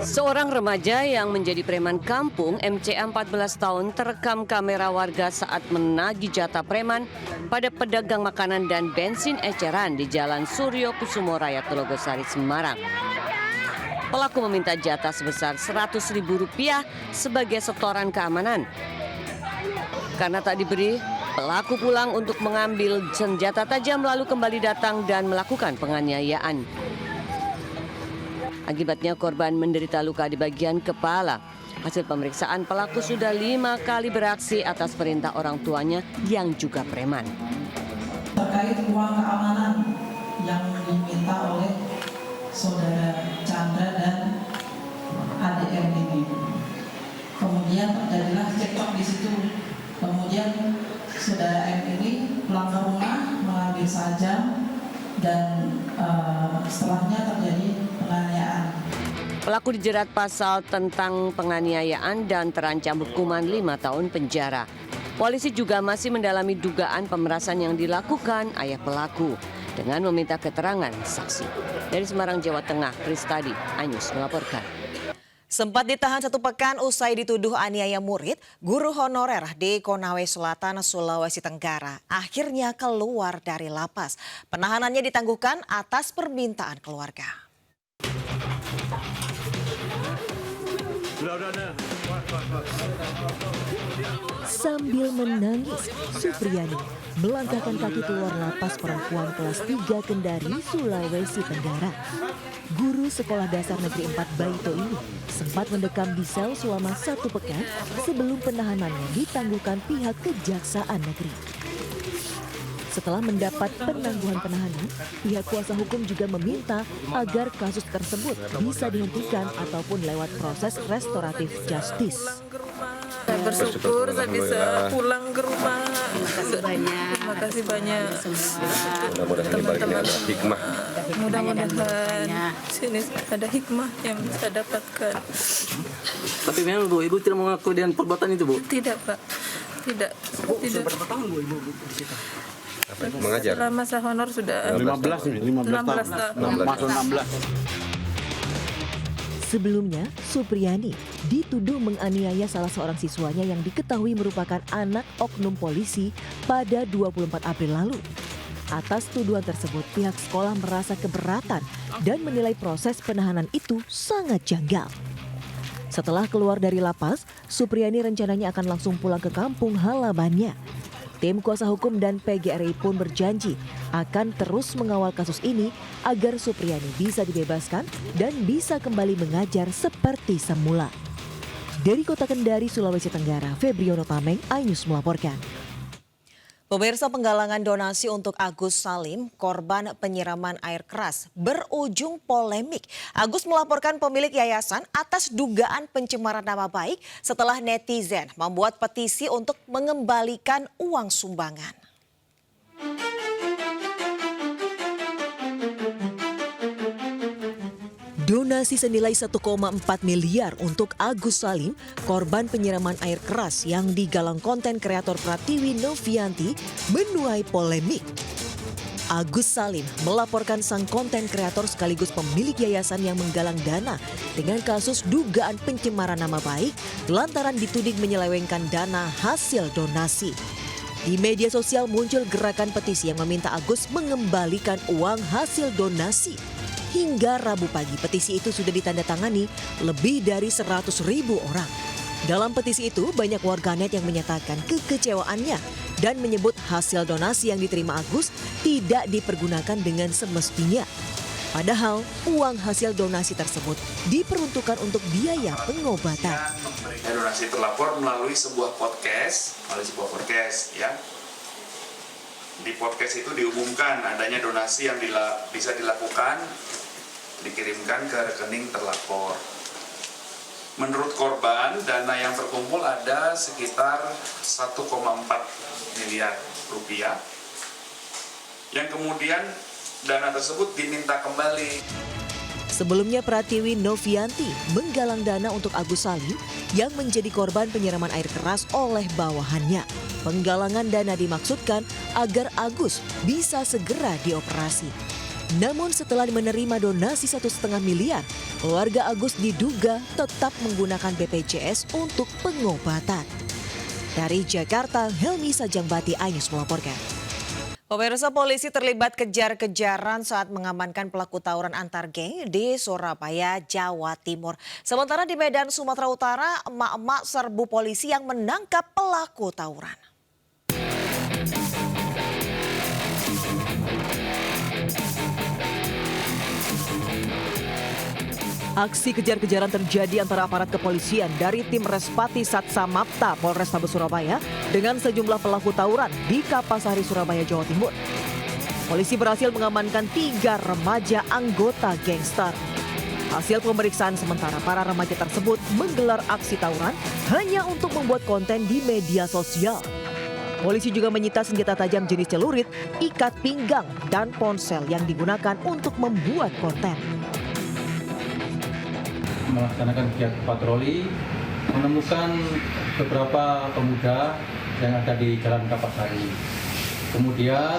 Seorang remaja yang menjadi preman kampung MCA 14 tahun terekam kamera warga saat menagih jatah preman pada pedagang makanan dan bensin eceran di Jalan Suryo Kusumo Raya, Telogosari, Semarang. Pelaku meminta jatah sebesar Rp100.000 sebagai setoran keamanan. Karena tak diberi, pelaku pulang untuk mengambil senjata tajam lalu kembali datang dan melakukan penganiayaan. Akibatnya korban menderita luka di bagian kepala. Hasil pemeriksaan, pelaku sudah 5 kali beraksi atas perintah orang tuanya yang juga preman. Terkait uang keamanan yang diminta oleh saudara Chandra dan ADM ini. Kemudian terjadilah cekcok di situ. Kemudian saudara M ini pulang ke rumah mengambil sajam dan setelahnya terjadi penganiayaan. Pelaku dijerat pasal tentang penganiayaan dan terancam hukuman 5 tahun penjara. Polisi juga masih mendalami dugaan pemerasan yang dilakukan ayah pelaku dengan meminta keterangan saksi. Dari Semarang, Jawa Tengah, Kristadi, Anyus melaporkan. Sempat ditahan 1 pekan usai dituduh aniaya murid, guru honorer di Konawe Selatan, Sulawesi Tenggara akhirnya keluar dari lapas. Penahanannya ditangguhkan atas permintaan keluarga. Sambil menangis, Supriyani melangkahkan kaki keluar lapas perempuan kelas 3 Kendari, Sulawesi Tenggara. Guru sekolah dasar negeri 4 Baito ini sempat mendekam di sel selama 1 pekan sebelum penahanannya ditangguhkan pihak Kejaksaan Negeri. Setelah mendapat penangguhan penahanan, pihak kuasa hukum juga meminta agar kasus tersebut bisa dihentikan ataupun lewat proses restoratif justice. Saya bersyukur saya bisa pulang ke rumah. Terima kasih banyak. Mudah-mudahan teman-teman ada hikmah. Mudah-mudahan sini ada hikmah yang bisa dapatkan. Tapi memang Bu, Ibu tidak mengaku dengan perbuatan itu, Bu? Tidak, Pak. Tidak. Tidak. Berapa tahun Bu Ibu di situ? Mengajar. Setelah masa honor sudah 15 tahun. Masuk 16. Sebelumnya, Supriyani dituduh menganiaya salah seorang siswanya yang diketahui merupakan anak oknum polisi pada 24 April lalu. Atas tuduhan tersebut, pihak sekolah merasa keberatan dan menilai proses penahanan itu sangat janggal. Setelah keluar dari lapas, Supriyani rencananya akan langsung pulang ke kampung halamannya. Tim kuasa hukum dan PGRI pun berjanji akan terus mengawal kasus ini agar Supriyani bisa dibebaskan dan bisa kembali mengajar seperti semula. Dari Kota Kendari, Sulawesi Tenggara, Febriono Tameng, iNews melaporkan. Pemirsa, penggalangan donasi untuk Agus Salim, korban penyiraman air keras, berujung polemik. Agus melaporkan pemilik yayasan atas dugaan pencemaran nama baik setelah netizen membuat petisi untuk mengembalikan uang sumbangan. Donasi senilai 1,4 miliar untuk Agus Salim, korban penyiraman air keras yang digalang konten kreator Pratiwi Novianti, menuai polemik. Agus Salim melaporkan sang konten kreator sekaligus pemilik yayasan yang menggalang dana dengan kasus dugaan pencemaran nama baik lantaran dituding menyelewengkan dana hasil donasi. Di media sosial muncul gerakan petisi yang meminta Agus mengembalikan uang hasil donasi. Hingga Rabu pagi petisi itu sudah ditandatangani lebih dari 100.000 orang. Dalam petisi itu banyak warganet yang menyatakan kekecewaannya dan menyebut hasil donasi yang diterima Agus tidak dipergunakan dengan semestinya. Padahal uang hasil donasi tersebut diperuntukkan untuk biaya pengobatan. Donasi terlapor melalui sebuah podcast, ya. Di podcast itu diumumkan adanya donasi yang bisa dilakukan, dikirimkan ke rekening terlapor. Menurut korban, dana yang terkumpul ada sekitar 1,4 miliar rupiah, yang kemudian dana tersebut diminta kembali. Sebelumnya Pratiwi Novianti menggalang dana untuk Agus Salim yang menjadi korban penyiraman air keras oleh bawahannya. Penggalangan dana dimaksudkan agar Agus bisa segera dioperasi. Namun setelah menerima donasi 1,5 miliar, Keluarga Agus diduga tetap menggunakan BPJS untuk pengobatan. Dari Jakarta, Helmi Sajangbati, iNews melaporkan. Pemirsa, polisi terlibat kejar-kejaran saat mengamankan pelaku tawuran antar geng di Surabaya, Jawa Timur. Sementara di Medan, Sumatera Utara, emak-emak serbu polisi yang menangkap pelaku tawuran. Aksi kejar-kejaran terjadi antara aparat kepolisian dari tim Respati Satsamapta Polrestabes Surabaya dengan sejumlah pelaku tawuran di Kapasari, Surabaya, Jawa Timur. Polisi berhasil mengamankan 3 remaja anggota gangster. Hasil pemeriksaan sementara, para remaja tersebut menggelar aksi tawuran hanya untuk membuat konten di media sosial. Polisi juga menyita senjata tajam jenis celurit, ikat pinggang, dan ponsel yang digunakan untuk membuat konten. Melaksanakan kegiatan patroli, menemukan beberapa pemuda yang ada di Jalan Kapasari. Kemudian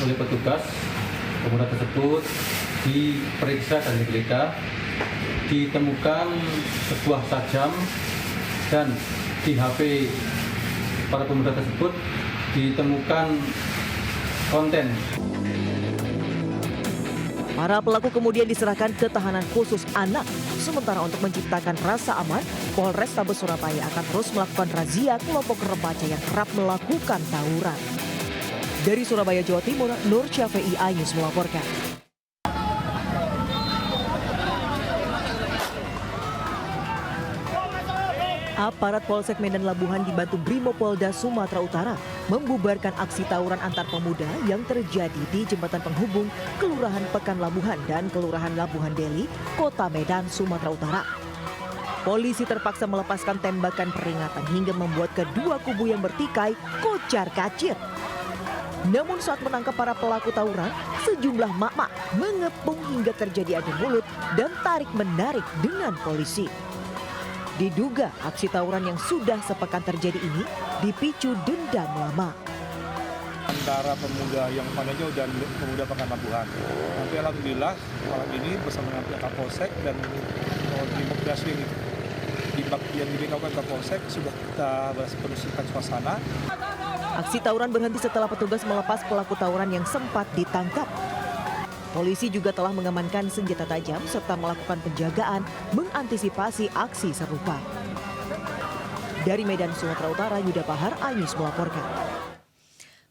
oleh petugas, pemuda tersebut diperiksa dan digeledah, ditemukan sebuah tajam dan di HP para pemuda tersebut ditemukan konten. Para pelaku kemudian diserahkan ke tahanan khusus anak. Sementara untuk menciptakan rasa aman, Polrestabes Surabaya akan terus melakukan razia kelompok remaja yang kerap melakukan tawuran. Dari Surabaya, Jawa Timur, Nur Syafi'i, iNews melaporkan. Aparat Polsek Medan Labuhan dibantu Brimopolda Sumatera Utara membubarkan aksi tawuran antar pemuda yang terjadi di jembatan penghubung Kelurahan Pekan Labuhan dan Kelurahan Labuhan Deli, Kota Medan, Sumatera Utara. Polisi terpaksa melepaskan tembakan peringatan hingga membuat kedua kubu yang bertikai kocar-kacir. Namun saat menangkap para pelaku tawuran, sejumlah mak-mak mengepung hingga terjadi adu mulut dan tarik-menarik dengan polisi. Diduga aksi tawuran yang sudah sepekan terjadi ini dipicu dendam lama. Antara pemuda yang Panejo dan pemuda Pekan Labuhan. Tapi alhamdulillah malam ini bersama dengan pihak Kapolsek dan Brimob yang dibinakan Kapolsek sudah kita bersihkan suasana. Aksi tawuran berhenti setelah petugas melepas pelaku tawuran yang sempat ditangkap. Polisi juga telah mengamankan senjata tajam serta melakukan penjagaan mengantisipasi aksi serupa. Dari Medan, Sumatera Utara, Yuda Pahar, iNews melaporkan.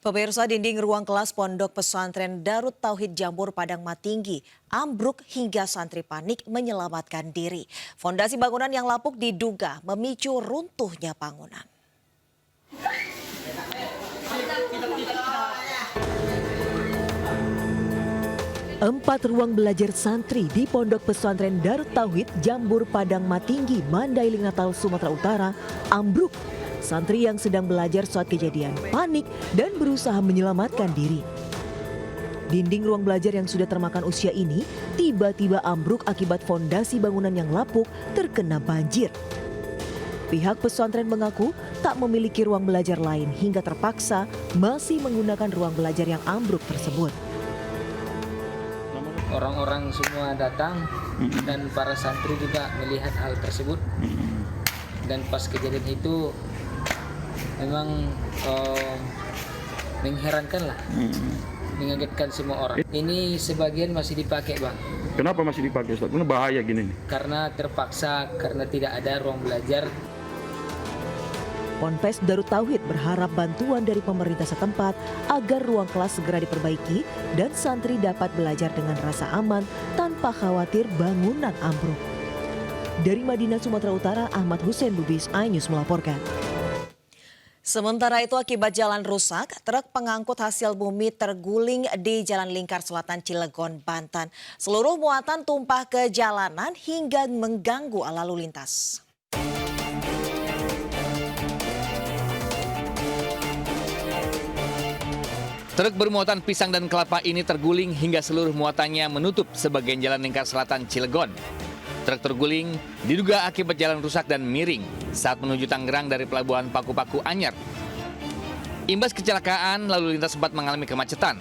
Pemirsa, dinding ruang kelas Pondok Pesantren Darut Tauhid Jambur Padang Matinggi ambruk hingga santri panik menyelamatkan diri. Fondasi bangunan yang lapuk diduga memicu runtuhnya bangunan. 4 ruang belajar santri di Pondok Pesantren Darut Tauhid Jambur Padang Matinggi, Mandailing Natal, Sumatera Utara ambruk. Santri yang sedang belajar saat kejadian panik dan berusaha menyelamatkan diri. Dinding ruang belajar yang sudah termakan usia ini tiba-tiba ambruk akibat fondasi bangunan yang lapuk terkena banjir. Pihak pesantren mengaku tak memiliki ruang belajar lain hingga terpaksa masih menggunakan ruang belajar yang ambruk tersebut. Orang-orang semua datang dan para santri juga melihat hal tersebut. Dan pas kejadian itu memang mengherankan lah, mengagetkan semua orang. Ini sebagian masih dipakai, Bang. Kenapa masih dipakai, Ustaz? Karena bahaya gini nih. Karena terpaksa, karena tidak ada ruang belajar. Ponpes Darut Tauhid berharap bantuan dari pemerintah setempat agar ruang kelas segera diperbaiki dan santri dapat belajar dengan rasa aman tanpa khawatir bangunan ambruk. Dari Madinah, Sumatera Utara, Ahmad Hussein Lubis, iNews melaporkan. Sementara itu akibat jalan rusak, truk pengangkut hasil bumi terguling di Jalan Lingkar Selatan Cilegon, Banten. Seluruh muatan tumpah ke jalanan hingga mengganggu lalu lintas. Truk bermuatan pisang dan kelapa ini terguling hingga seluruh muatannya menutup sebagian Jalan Lingkar Selatan Cilegon. Truk terguling diduga akibat jalan rusak dan miring saat menuju Tangerang dari Pelabuhan Paku-Paku Anyar. Imbas kecelakaan, lalu lintas sempat mengalami kemacetan.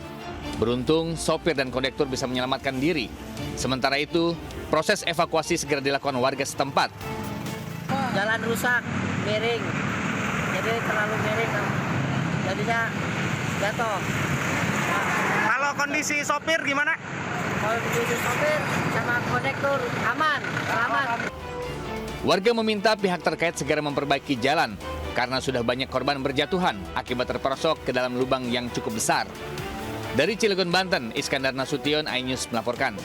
Beruntung, sopir dan kondektur bisa menyelamatkan diri. Sementara itu, proses evakuasi segera dilakukan warga setempat. Jalan rusak, miring, jadi terlalu miring, jadinya jatuh. Kalau kondisi sopir gimana? Kalau kondisi sopir sama kondektur aman, selamat. Warga meminta pihak terkait segera memperbaiki jalan karena sudah banyak korban berjatuhan akibat terperosok ke dalam lubang yang cukup besar. Dari Cilegon, Banten, Iskandar Nasution, iNews melaporkan.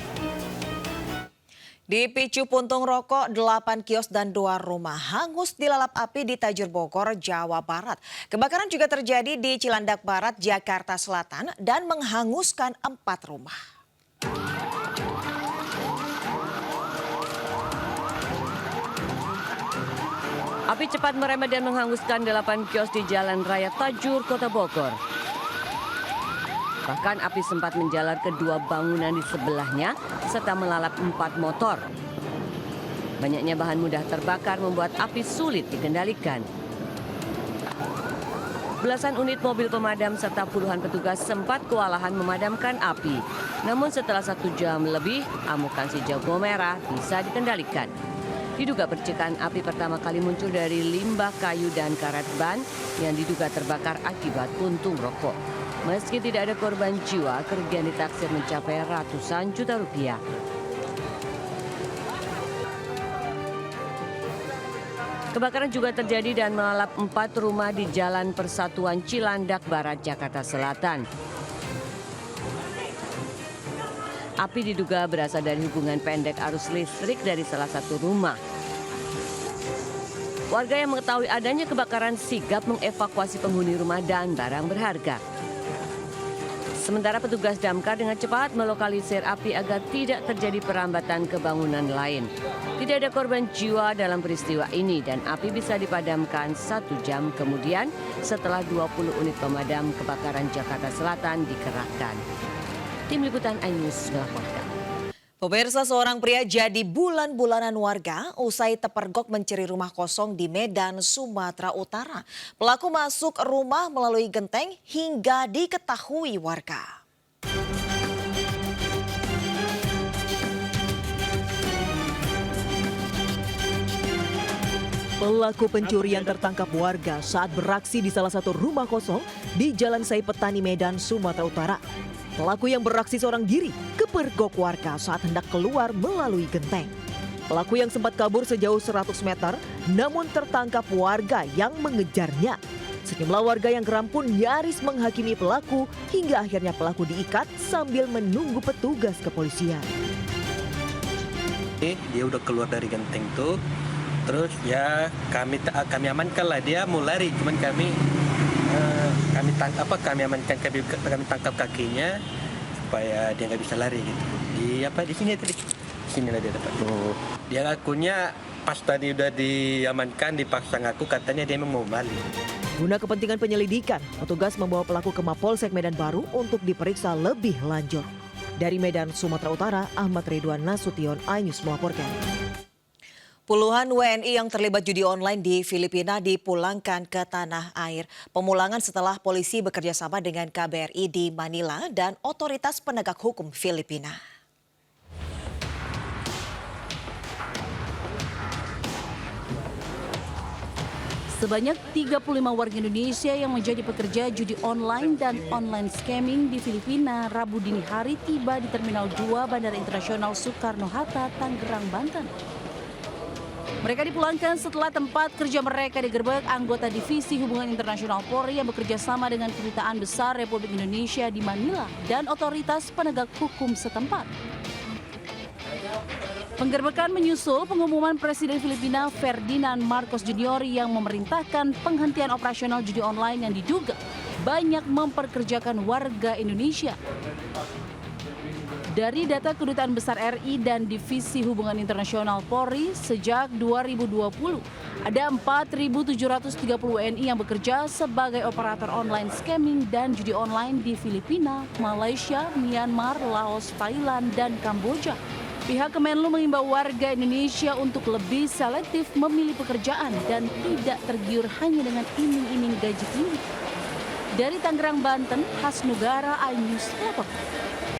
Dipicu puntung rokok, 8 kios dan 2 rumah hangus dilalap api di Tajur Bogor, Jawa Barat. Kebakaran juga terjadi di Cilandak Barat, Jakarta Selatan dan menghanguskan 4 rumah. Api cepat merembet dan menghanguskan 8 kios di Jalan Raya Tajur, Kota Bogor. Bahkan api sempat menjalar ke 2 bangunan di sebelahnya serta melalap 4 motor. Banyaknya bahan mudah terbakar membuat api sulit dikendalikan. Belasan unit mobil pemadam serta puluhan petugas sempat kewalahan memadamkan api. Namun setelah 1 jam lebih, amukan si jago merah bisa dikendalikan. Diduga percikan api pertama kali muncul dari limbah kayu dan karet ban yang diduga terbakar akibat puntung rokok. Meski tidak ada korban jiwa, kerugian ditaksir mencapai ratusan juta rupiah. Kebakaran juga terjadi dan melalap 4 rumah di Jalan Persatuan Cilandak Barat, Jakarta Selatan. Api diduga berasal dari hubungan pendek arus listrik dari salah satu rumah. Warga yang mengetahui adanya kebakaran sigap mengevakuasi penghuni rumah dan barang berharga. Sementara petugas damkar dengan cepat melokalisir api agar tidak terjadi perambatan ke bangunan lain. Tidak ada korban jiwa dalam peristiwa ini dan api bisa dipadamkan 1 jam kemudian setelah 20 unit pemadam kebakaran Jakarta Selatan dikerahkan. Tim Liputan iNews melaporkan. Pemirsa, seorang pria jadi bulan-bulanan warga usai terpergok mencuri rumah kosong di Medan, Sumatera Utara. Pelaku masuk rumah melalui genteng hingga diketahui warga. Pelaku pencurian tertangkap warga saat beraksi di salah satu rumah kosong di Jalan Sai Petani, Medan, Sumatera Utara. Pelaku yang beraksi seorang diri kepergok warga saat hendak keluar melalui genteng. Pelaku yang sempat kabur sejauh 100 meter namun tertangkap warga yang mengejarnya. Sejumlah warga yang geram pun nyaris menghakimi pelaku hingga akhirnya pelaku diikat sambil menunggu petugas kepolisian. Dia udah keluar dari genteng tuh, terus ya kami amankan lah, dia mau lari, cuman kami amankan, kami tangkap kakinya supaya dia nggak bisa lari gitu. Di sini tadi, sini lah dia dapat. Dia ngakunya pas tadi udah diamankan dipaksa ngaku katanya dia memang mau balik. Guna kepentingan penyelidikan, petugas membawa pelaku ke Mapolsek Medan Baru untuk diperiksa lebih lanjut. Dari Medan, Sumatera Utara, Ahmad Ridwan Nasution, iNews melaporkan. Puluhan WNI yang terlibat judi online di Filipina dipulangkan ke tanah air. Pemulangan setelah polisi bekerja sama dengan KBRI di Manila dan otoritas penegak hukum Filipina. Sebanyak 35 warga Indonesia yang menjadi pekerja judi online dan online scamming di Filipina Rabu dini hari tiba di Terminal 2 Bandara Internasional Soekarno-Hatta, Tangerang, Banten. Mereka dipulangkan setelah tempat kerja mereka digerebek anggota Divisi Hubungan Internasional Polri yang bekerja sama dengan Kedutaan Besar Republik Indonesia di Manila dan otoritas penegak hukum setempat. Penggerbekan menyusul pengumuman Presiden Filipina Ferdinand Marcos Jr. yang memerintahkan penghentian operasional judi online yang diduga banyak memperkerjakan warga Indonesia. Dari data Kedutaan Besar RI dan Divisi Hubungan Internasional Polri, sejak 2020 ada 4.730 WNI yang bekerja sebagai operator online scamming dan judi online di Filipina, Malaysia, Myanmar, Laos, Thailand, dan Kamboja. Pihak Kemenlu mengimbau warga Indonesia untuk lebih selektif memilih pekerjaan dan tidak tergiur hanya dengan iming-iming gaji tinggi. Dari Tangerang, Banten, Hasnugara, iNews melaporkan.